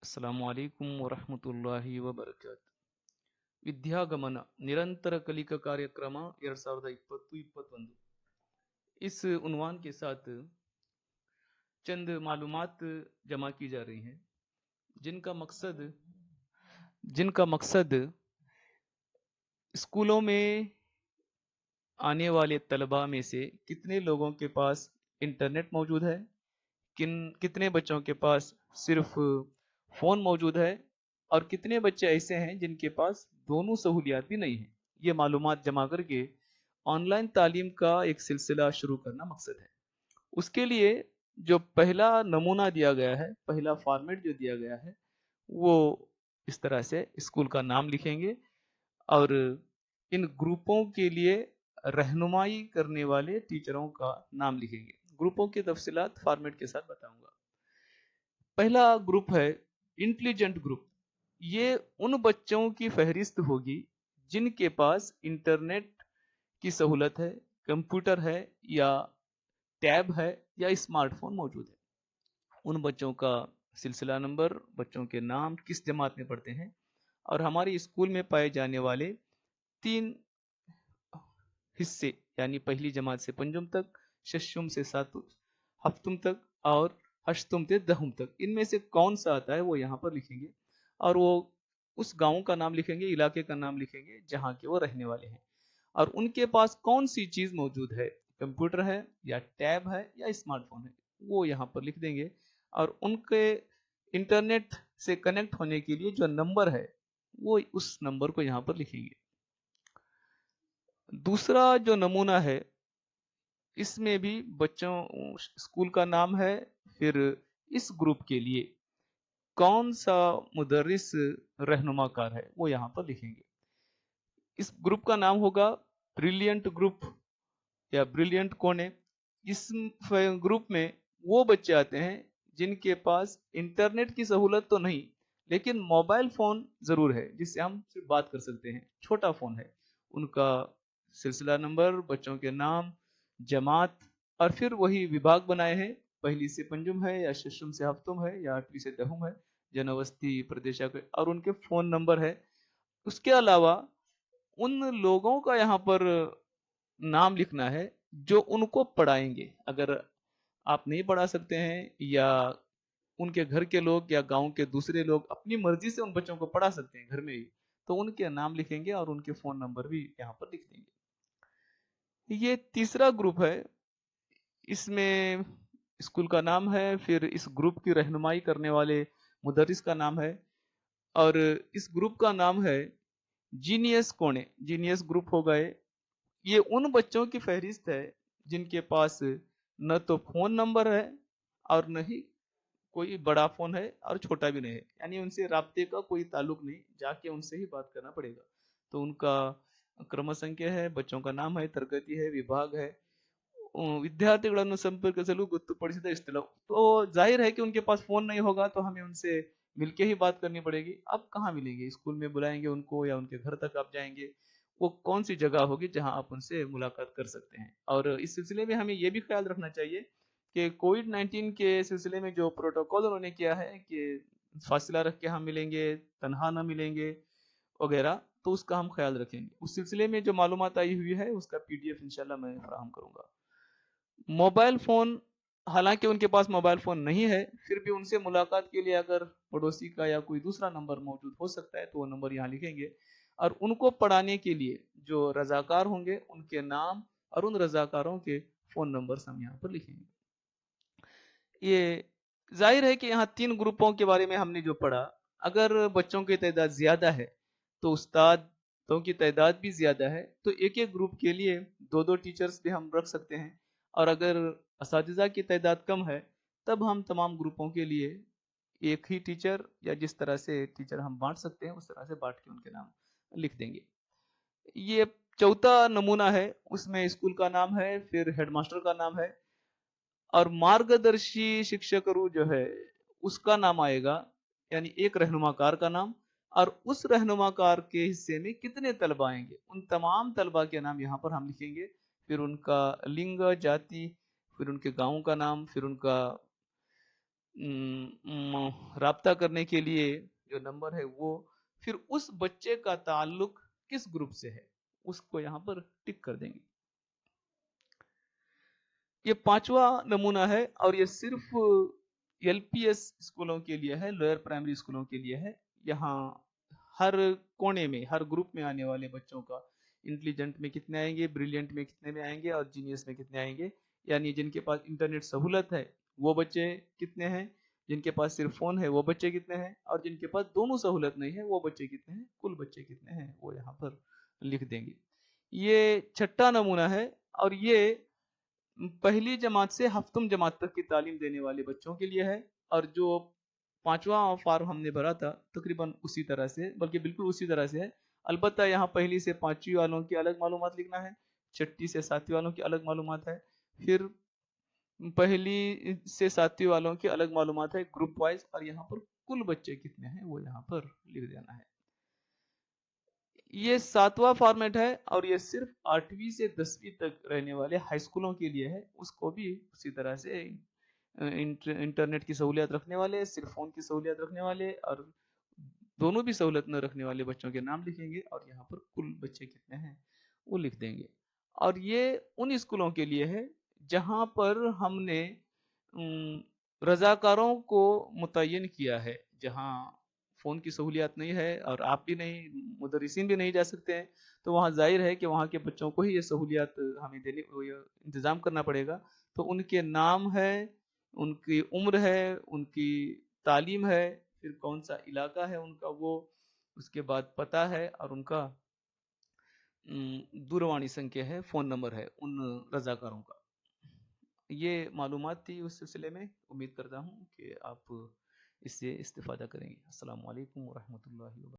ಅಸ್ಸಲಾಮು ಅಲೈಕುಂ ವರಹಮತುಲ್ಲಾಹಿ ವಬರಕಾತು. ವಿದ್ಯಾಗಮನ निरंतर कलिका कार्यक्रम 2020-21 इस उन्वान के साथ चंद मालूमात जमा की जा रही हैं जिनका मकसद जिनका मकसद स्कूलों में आने वाले तलबा में से कितने लोगों के पास इंटरनेट मौजूद है, कितने बच्चों के पास सिर्फ फ़ोन मौजूद है और कितने बच्चे ऐसे हैं जिनके पास दोनों सहूलियात भी नहीं हैं। ये मालूमात जमा करके ऑनलाइन तालीम का एक सिलसिला शुरू करना मकसद है। उसके लिए जो पहला नमूना दिया गया है, पहला फॉर्मेट जो दिया गया है, वो इस तरह से स्कूल का नाम लिखेंगे और इन ग्रुपों के लिए रहनुमाई करने वाले टीचरों का नाम लिखेंगे। ग्रुपों की तफसीलात फॉर्मेट के साथ बताऊंगा। पहला ग्रुप है इंटेलिजेंट ग्रुप। ये उन बच्चों की फहरिस्त होगी जिनके पास इंटरनेट की सहूलत है, कंप्यूटर है या टैब है या स्मार्टफोन मौजूद है। उन बच्चों का सिलसिला नंबर, बच्चों के नाम, किस जमात में पढ़ते हैं और हमारे स्कूल में पाए जाने वाले 3 हिस्से यानी पहली जमात से पंजुम तक, शशुम से हफ्तुम तक और हश्तुम से दहुम तक, इनमें से कौन सा आता है वो यहाँ पर लिखेंगे और वो उस गांव का नाम लिखेंगे, इलाके का नाम लिखेंगे जहाँ के वो रहने वाले हैं और उनके पास कौन सी चीज मौजूद है, कंप्यूटर है या टैब है या स्मार्टफोन है, वो यहाँ पर लिख देंगे और उनके इंटरनेट से कनेक्ट होने के लिए जो नंबर है वो उस नंबर को यहाँ पर लिखेंगे। दूसरा जो नमूना है इसमें भी बच्चों स्कूल का नाम है, फिर इस ग्रुप के लिए कौन सा मुदर्रिस रहनुमाकार है वो यहाँ पर लिखेंगे। इस ग्रुप का नाम होगा ब्रिलियंट ग्रुप या ब्रिलियंट कोने। इस ग्रुप में वो बच्चे आते हैं जिनके पास इंटरनेट की सहूलत तो नहीं लेकिन मोबाइल फोन जरूर है जिससे हम सिर्फ बात कर सकते हैं, छोटा फोन है। उनका सिलसिला नंबर, बच्चों के नाम, जमात और फिर वही विभाग बनाए हैं, पहली से पंजुम है या शशुम से हफ्तुम है या 8वीं से दहुम है, जनवस्थी प्रदेश और उनके फोन नंबर है। उसके अलावा उन लोगों का यहाँ पर नाम लिखना है जो उनको पढ़ाएंगे। अगर आप नहीं पढ़ा सकते हैं या उनके घर के लोग या गांव के दूसरे लोग अपनी मर्जी से उन बच्चों को पढ़ा सकते हैं घर में ही, तो उनके नाम लिखेंगे और उनके फोन नंबर भी यहाँ पर लिख देंगे। ये तीसरा ग्रुप है, इसमें स्कूल का नाम है, फिर इस ग्रुप की रहनुमाई करने वाले मुदर्रिस का नाम है और इस ग्रुप का नाम है जीनियस कोने। जीनियस ग्रुप हो गए। ये उन बच्चों की फहरिस्त है जिनके पास न तो फोन नंबर है और न ही कोई बड़ा फोन है और छोटा भी नहीं है, यानी उनसे राब्ते का कोई ताल्लुक नहीं, जाके उनसे ही बात करना पड़ेगा। तो उनका क्रम संख्या है, बच्चों का नाम है, तरगति है, विभाग है, ವಿದ್ಯಾರ್ಥಿಗಳನ್ನು ಸಂಪರ್ಕಿಸಲು ಗೊತ್ತುಪಡಿಸಿದ ಸ್ಥಳ। तो जाहिर है कि उनके पास फोन नहीं होगा तो हमें उनसे मिलके ही बात करनी पड़ेगी। अब कहाँ मिलेंगे, स्कूल में बुलाएंगे उनको या उनके घर तक आप जाएंगे, वो कौन सी जगह होगी जहां आप उनसे मुलाकात कर सकते हैं। और इस सिलसिले में हमें ये भी ख्याल रखना चाहिए कि कोविड-19 के सिलसिले में जो प्रोटोकॉल उन्होंने किया है कि फासला रख के हम मिलेंगे, तनहा न मिलेंगे वगैरह, तो उसका हम ख्याल रखेंगे। उस सिलसिले में जो मालूमात आई हुई है उसका पीडीएफ इंशाल्लाह मैं फराहम करूंगा। मोबाइल फोन, हालांकि उनके पास मोबाइल फोन नहीं है फिर भी उनसे मुलाकात के लिए अगर पड़ोसी का या कोई दूसरा नंबर मौजूद हो सकता है तो वो नंबर यहाँ लिखेंगे और उनको पढ़ाने के लिए जो रजाकार होंगे उनके नाम और उन रजाकारों के फोन नंबर हम यहाँ पर लिखेंगे। ये जाहिर है कि यहाँ 3 ग्रुपों के बारे में हमने जो पढ़ा, अगर बच्चों की तादाद ज्यादा है तो उस्तादों की तादाद भी ज्यादा है, तो एक एक ग्रुप के लिए 2-2 टीचर्स भी हम रख सकते हैं और अगर असातिज़ा की तादाद कम है तब हम तमाम ग्रुपों के लिए एक ही टीचर या जिस तरह से टीचर हम बांट सकते हैं उस तरह से बांट के उनके नाम लिख देंगे। ये चौथा नमूना है, उसमें स्कूल का नाम है, फिर हेडमास्टर का नाम है और मार्गदर्शी शिक्षक जो है उसका नाम आएगा, यानी एक रहनुमाकार का नाम और उस रहनुमाकार के हिस्से में कितने तलबा आएंगे, उन तमाम तलबा के नाम यहाँ पर हम लिखेंगे, फिर उनका लिंग, जाति, फिर उनके गांव का नाम, फिर उनका राब्ता करने के लिए जो नंबर है वो, फिर उस बच्चे का ताल्लुक किस ग्रुप से है उसको यहाँ पर टिक कर देंगे। ये पांचवा नमूना है और ये सिर्फ एलपीएस स्कूलों के लिए है, लोअर प्राइमरी स्कूलों के लिए है। यहाँ हर कोने में, हर ग्रुप में आने वाले बच्चों का इंटेलिजेंट में कितने आएंगे, ब्रिलियंट में कितने में आएंगे और जीनियस में कितने आएंगे, यानी जिनके पास इंटरनेट सहूलत है वो बच्चे कितने हैं, जिनके पास सिर्फ फोन है वो बच्चे कितने हैं, और जिनके पास दोनों सहूलत नहीं है वो बच्चे कितने हैं, कुल बच्चे कितने हैं वो यहाँ पर लिख देंगे। ये छठा नमूना है और ये पहली जमात से हफ्तम जमात तक की तालीम देने वाले बच्चों के लिए है। और जो पांचवा फॉर्म हमने भरा था तकरीबन उसी तरह से, बल्कि बिल्कुल उसी तरह से है, अलबत्ता यहाँ पहली से पांचवी वालों की अलग मालूमात लिखना है, छठी से सातवीं वालों की अलग मालूमात है, फिर पहली से सातवीं वालों की अलग मालूमात है ग्रुप वाइज, और यहाँ पर कुल बच्चे कितने हैं वो यहाँ पर लिख देना है। ये सातवां फॉर्मेट है और ये सिर्फ 8वीं से 10वीं तक रहने वाले हाई स्कूलों के लिए है। उसको भी उसी तरह से इंटरनेट की सहूलियत रखने वाले, सिर्फ फोन की सहूलियत रखने वाले और दोनों भी सहूलत न रखने वाले बच्चों के नाम लिखेंगे और यहाँ पर कुल बच्चे कितने हैं वो लिख देंगे। और ये उन स्कूलों के लिए है जहाँ पर हमने रजाकारों को मुतय्यन किया है, जहाँ फ़ोन की सहूलियत नहीं है और आप भी नहीं, मुदर्रिसीन भी नहीं जा सकते हैं, तो वहाँ ज़ाहिर है कि वहाँ के बच्चों को ही ये सहूलियत हमें देने, इंतज़ाम करना पड़ेगा। तो उनके नाम है, उनकी उम्र है, उनकी तालीम है, फिर कौन सा इलाका है उनका वो, उसके बाद पता है और उनका दूरवाणी संख्या है, फ़ोन नंबर है उन रजाकारों का। ये मालूमात थी उस सिलसिले में। उम्मीद करता हूँ कि आप इससे इस्तिफादा करेंगे। अस्सलामु अलैकुम वरहमतुल्लाहि वबरकातुहू।